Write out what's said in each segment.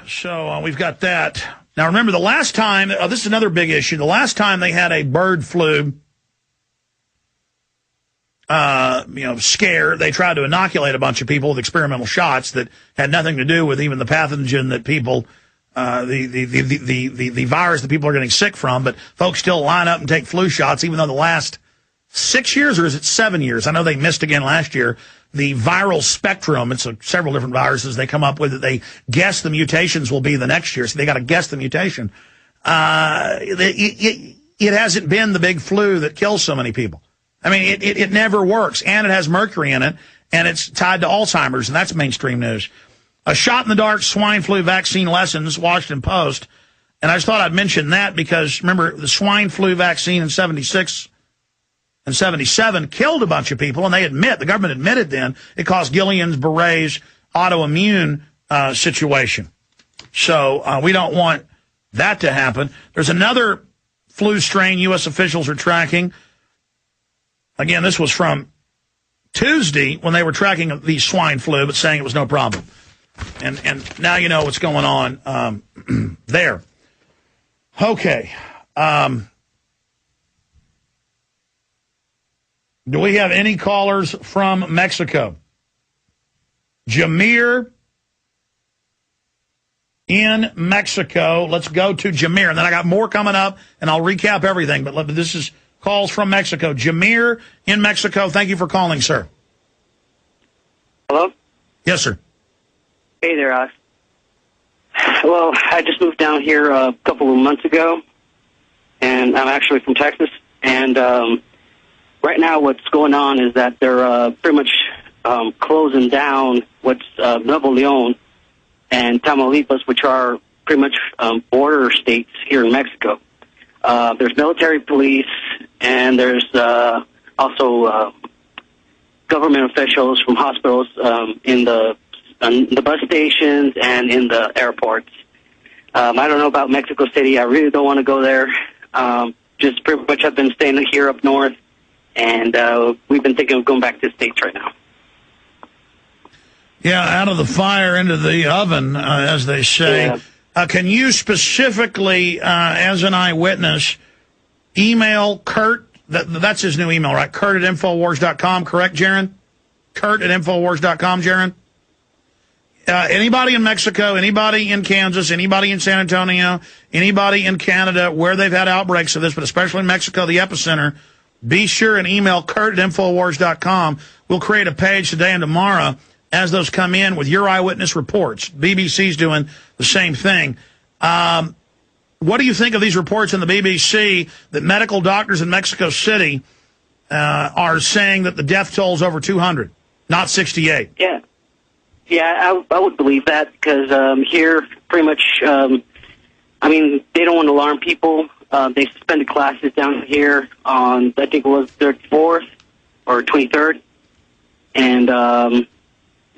So we've got that. Now, remember, the last time, this is another big issue, the last time they had a bird flu scare, they tried to inoculate a bunch of people with experimental shots that had nothing to do with even the pathogen that people, the virus that people are getting sick from, but folks still line up and take flu shots, even though the last 6 years, or is it 7 years? I know they missed again last year. The viral spectrum, it's several different viruses they come up with that they guess the mutations will be the next year, so they got to guess the mutation. It hasn't been the big flu that kills so many people. I mean, it never works, and it has mercury in it, and it's tied to Alzheimer's, and that's mainstream news. A shot-in-the-dark swine flu vaccine lessons, Washington Post, and I just thought I'd mention that because, remember, the swine flu vaccine in 76 and 77 killed a bunch of people, and the government admitted then, it caused Guillain-Barré's autoimmune situation. So we don't want that to happen. There's another flu strain U.S. officials are tracking. Again, this was from Tuesday when they were tracking the swine flu, but saying it was no problem. And now you know what's going on there. Okay. Do we have any callers from Mexico? Jameer in Mexico. Let's go to Jameer. And then I got more coming up, and I'll recap everything. But this is calls from Mexico. Jameer in Mexico. Thank you for calling, sir. Hello? Yes, sir. Hey there, Ox. Well, I just moved down here a couple of months ago, and I'm actually from Texas. And right now what's going on is that they're pretty much closing down what's Nuevo León and Tamaulipas, which are pretty much border states here in Mexico. There's military police, and there's also government officials from hospitals in the bus stations and in the airports. I don't know about Mexico City. I really don't want to go there. Just pretty much I've been staying here up north, and we've been thinking of going back to the States right now. Yeah, out of the fire into the oven, as they say. Yeah. Can you specifically, as an eyewitness, email Kurt? That's his new email, right? Kurt at Infowars.com, correct, Jaron? Kurt at Infowars.com, Jaron? Anybody in Mexico, anybody in Kansas, anybody in San Antonio, anybody in Canada where they've had outbreaks of this, but especially Mexico, the epicenter, be sure and email Kurt at Infowars.com. We'll create a page today and tomorrow as those come in with your eyewitness reports. BBC's doing the same thing. What do you think of these reports in the BBC that medical doctors in Mexico City are saying that the death toll is over 200, not 68? Yeah, I would believe that because here pretty much, I mean, they don't want to alarm people. They suspended classes down here on, I think it was 34th or 23rd. And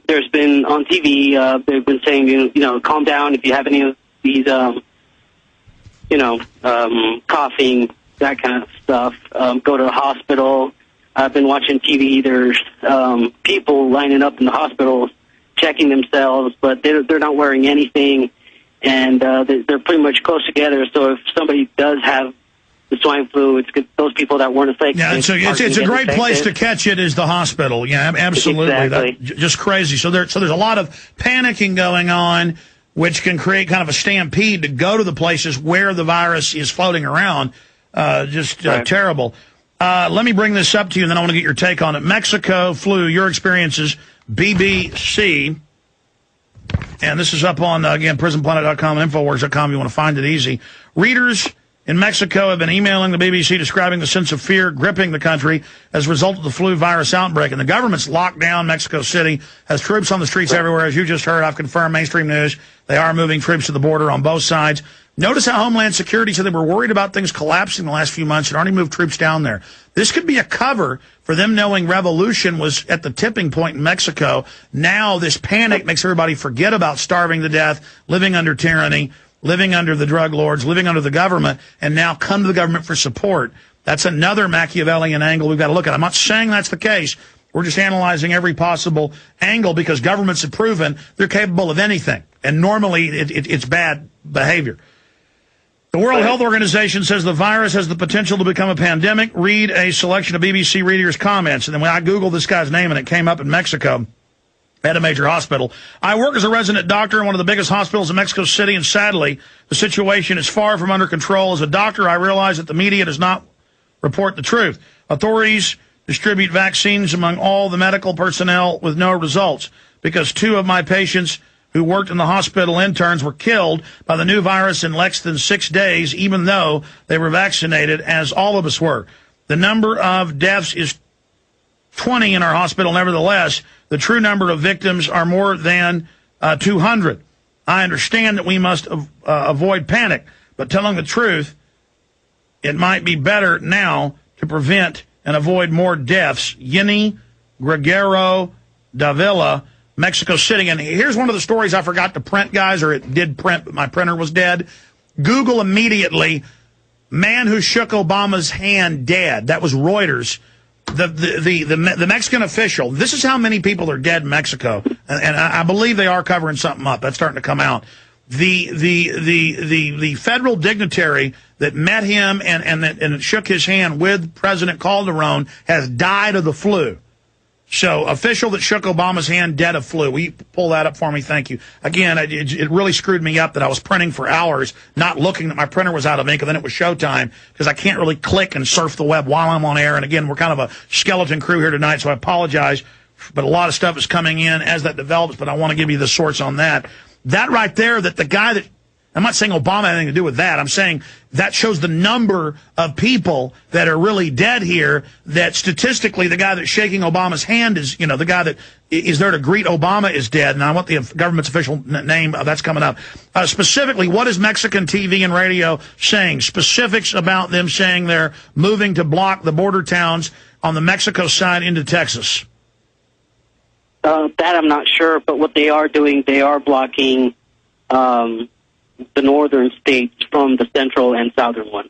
there's been on TV, they've been saying, you know, calm down if you have any of these, coughing, that kind of stuff. Go to the hospital. I've been watching TV. There's people lining up in the hospitals checking themselves, but they're not wearing anything, and they're pretty much close together. So if somebody does have the swine flu, it's good, those people that weren't affected. Yeah, so it's a great place to catch it is the hospital. Yeah, absolutely. Exactly. Just crazy. So there's a lot of panicking going on, which can create kind of a stampede to go to the places where the virus is floating around. Right. Terrible. Let me bring this up to you, and then I want to get your take on it. Mexico flu, your experiences, BBC. And this is up on, again, prisonplanet.com and Infowars.com. You want to find it easy. Readers in Mexico have been emailing the BBC describing the sense of fear gripping the country as a result of the flu virus outbreak. And the government's locked down Mexico City, has troops on the streets everywhere. As you just heard, I've confirmed mainstream news. They are moving troops to the border on both sides. Notice how Homeland Security said they were worried about things collapsing the last few months and already moved troops down there. This could be a cover for them knowing revolution was at the tipping point in Mexico. Now this panic makes everybody forget about starving to death, living under tyranny, living under the drug lords, living under the government, and now come to the government for support. That's another Machiavellian angle we've got to look at. I'm not saying that's the case. We're just analyzing every possible angle because governments have proven they're capable of anything. And normally it's bad behavior. The World Health Organization says the virus has the potential to become a pandemic. Read a selection of BBC readers' comments. And then when I Googled this guy's name and it came up in Mexico at a major hospital. I work as a resident doctor in one of the biggest hospitals in Mexico City, and sadly, the situation is far from under control. As a doctor, I realize that the media does not report the truth. Authorities distribute vaccines among all the medical personnel with no results because 2 of my patients who worked in the hospital interns were killed by the new virus in less than 6 days, even though they were vaccinated, as all of us were. The number of deaths is 20 in our hospital. Nevertheless, the true number of victims are more than 200. I understand that we must avoid panic, but telling the truth, it might be better now to prevent and avoid more deaths. Yeni Gregorio Davila, Mexico City. And here's one of the stories I forgot to print, guys, or it did print, but my printer was dead. Google immediately, man who shook Obama's hand dead. That was Reuters. The Mexican official, this is how many people are dead in Mexico. And I believe they are covering something up. That's starting to come out. The federal dignitary that met him and shook his hand with President Calderon has died of the flu. So, official that shook Obama's hand dead of flu. Will you pull that up for me? Thank you. Again, it really screwed me up that I was printing for hours, not looking that my printer was out of ink, and then it was showtime, because I can't really click and surf the web while I'm on air. And again, we're kind of a skeleton crew here tonight, so I apologize. But a lot of stuff is coming in as that develops, but I want to give you the source on that. That right there, that the guy that, I'm not saying Obama had anything to do with that. I'm saying that shows the number of people that are really dead here, that statistically the guy that's shaking Obama's hand is, you know, the guy that is there to greet Obama is dead. And I want the government's official name. That's coming up. Specifically, what is Mexican TV and radio saying? Specifics about them saying they're moving to block the border towns on the Mexico side into Texas. That I'm not sure, but what they are doing, they are blocking the northern states from the central and southern ones.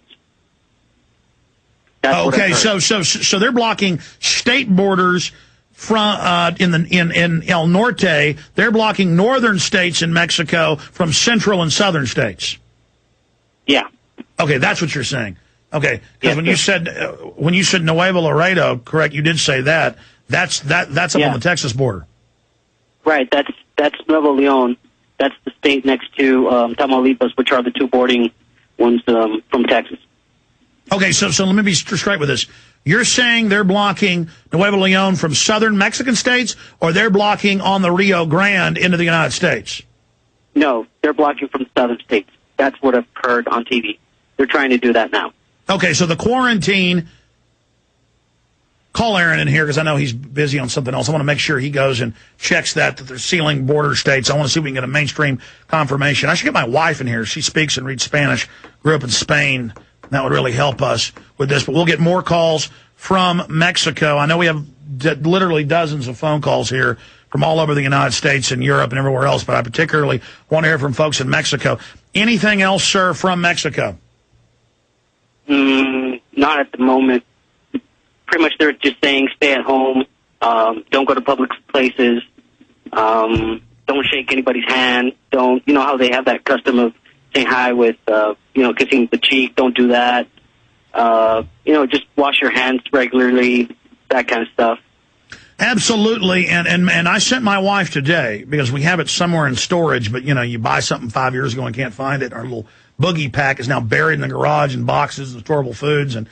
That's okay, so they're blocking state borders from in El Norte. They're blocking northern states in Mexico from central and southern states. Yeah. Okay, that's what you're saying. Okay, because yes, when you said Nuevo Laredo, correct? You did say that. That's up on the Texas border. Right. That's Nuevo Leon. That's the state next to Tamaulipas, which are the 2 bordering ones from Texas. Okay, so let me be straight with this. You're saying they're blocking Nuevo Leon from southern Mexican states, or they're blocking on the Rio Grande into the United States? No, they're blocking from southern states. That's what I've heard on TV. They're trying to do that now. Okay, so the quarantine... Call Aaron in here because I know he's busy on something else. I want to make sure he goes and checks that they're sealing border states. I want to see if we can get a mainstream confirmation. I should get my wife in here. She speaks and reads Spanish, grew up in Spain. That would really help us with this. But we'll get more calls from Mexico. I know we have literally dozens of phone calls here from all over the United States and Europe and everywhere else, but I particularly want to hear from folks in Mexico. Anything else, sir, from Mexico? Not at the moment. Pretty much they're just saying stay at home, don't go to public places, don't shake anybody's hand, don't, you know how they have that custom of saying hi with, kissing the cheek, don't do that, just wash your hands regularly, that kind of stuff. Absolutely, and I sent my wife today, because we have it somewhere in storage, but, you buy something 5 years ago and can't find it. Our little boogie pack is now buried in the garage in boxes of storable foods and,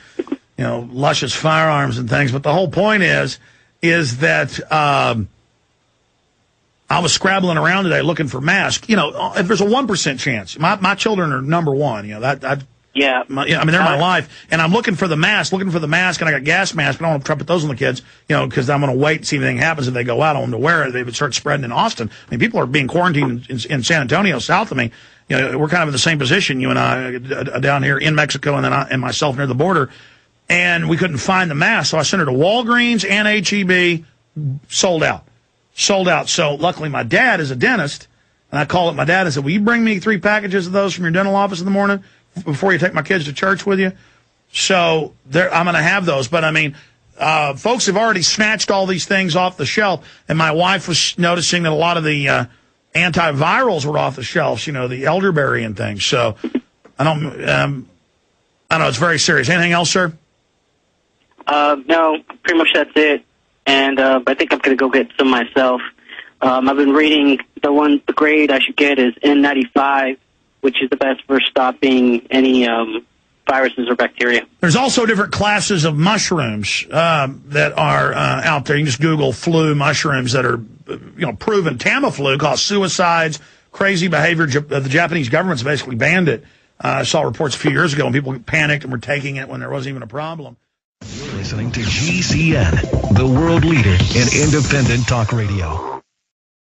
luscious firearms and things. But the whole point is that I was scrabbling around today looking for masks. If there's a 1% chance, my children are number one. They're my life. And I'm looking for the mask, and I got gas masks, but I don't want to put those on the kids, because I'm going to wait and see if anything happens if they go out. I want them to wear it. They would start spreading in Austin. I mean, people are being quarantined in San Antonio, south of me. We're kind of in the same position, you and I, down here in Mexico, and then and myself near the border. And we couldn't find the mask, so I sent her to Walgreens and H-E-B, sold out. So luckily my dad is a dentist, and I called up my dad and said, will you bring me 3 packages of those from your dental office in the morning before you take my kids to church with you? So I'm going to have those. But, I mean, folks have already snatched all these things off the shelf, and my wife was noticing that a lot of the antivirals were off the shelves, you know, the elderberry and things. So I don't know. It's very serious. Anything else, sir? No, pretty much that's it. And I think I'm going to go get some myself. I've been reading the grade I should get is N95, which is the best for stopping any viruses or bacteria. There's also different classes of mushrooms that are out there. You can just Google flu mushrooms that are, proven. Tamiflu caused suicides, crazy behavior. The Japanese government's basically banned it. I saw reports a few years ago when people panicked and were taking it when there wasn't even a problem. You're listening to GCN, the world leader in independent talk radio.